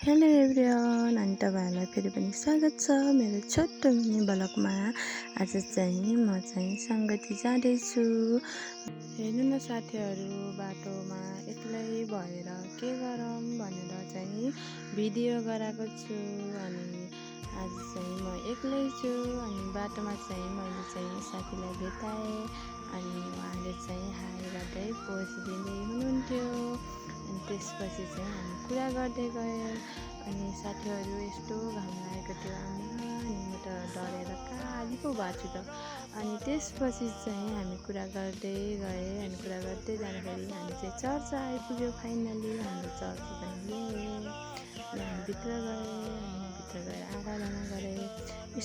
Hello everyone, अनि तपाईँहरूलाई फेरि पनि स्वागत छ मेरो छोटो मिनी ब्लगमा। आज चाहिँ म चाहिँ सङ्गति जाँदैछु। हेर्नु न साथीहरू, बाटोमा एक्लै भएर के गरौँ भनेर चाहिँ भिडियो गराएको छु। अनि आज चाहिँ म एक्लै छु। अनि बाटोमा चाहिँ मैले चाहिँ साथीलाई भेटाएँ। अनि उहाँले चाहिँ हाई गर्दै पोज दिँदै हुनुहुन्थ्यो। अनि त्यसपछि चाहिँ हामी कुरा गर्दै गयौँ। अनि साथीहरू यस्तो घाम लागेको थियो आमा, अनि म त डरेर काली पो भएको छु त। अनि त्यसपछि चाहिँ हामी कुरा गर्दै गएँ। अनि कुरा गर्दै जाँदाखेरि हामी चाहिँ चर्च आइपुग्यो। फाइनली हाम्रो चर्च चाहिँ अनि हामी भित्र गएँ। अनि भित्र गएर आराधना गरेँ,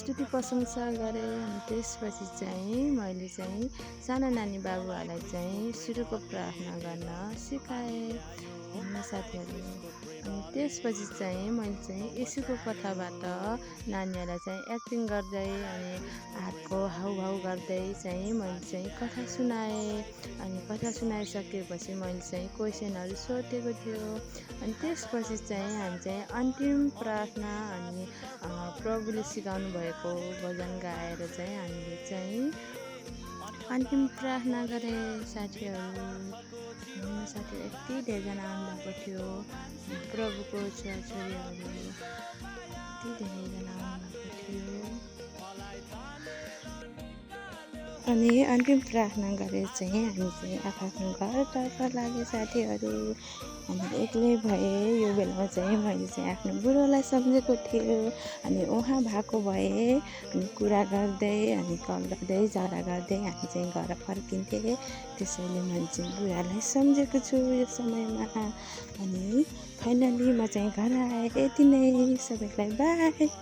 स्तुति प्रशंसा गरेँ। अनि त्यसपछि चाहिँ मैले चाहिँ सानो नानी बाबुहरूलाई चाहिँ सुरुको प्रार्थना गर्न सिकाएँ हेर्नु साथीहरू। अनि त्यसपछि चाहिँ मैले चाहिँ यसुको कथाबाट नानीहरूलाई चाहिँ एक्टिङ गर्दै अनि हातको हाउभाउ गर्दै चाहिँ मैले चाहिँ कथा सुनाएँ। अनि कथा सुनाइसकेपछि मैले चाहिँ क्वेसनहरू सोधेको थियो। अनि त्यसपछि चाहिँ हामी चाहिँ अन्तिम प्रार्थना अनि प्रभुले सिकाउनु भएको भजन गाएर चाहिँ हामीले चाहिँ अन्तिम प्रार्थना गरेँ साथीहरू। साथीहरू यति धेरैजना आउनुभएको थियो, प्रभुको छोराछोरीहरू यति धेरैजना आउनुभएको थियो। अनि अन्तिम प्रार्थना गरेर चाहिँ हामी चाहिँ आफ्नो घरतर्फ लाग्यो साथीहरू। अनि एक्लै भएँ यो बेलामा चाहिँ मैले चाहिँ आफ्नो बुढोलाई सम्झेको थियो। अनि उहाँ भएको भए अनि कुरा गर्दै अनि कल गर्दै झगडा गर्दै हामी चाहिँ घर फर्किन्थेँ। त्यसैले मैले चाहिँ बुढालाई सम्झेको छु यो समयमा। अनि फाइनली म चाहिँ घर आएँ। यति नै, सबैलाई बाई।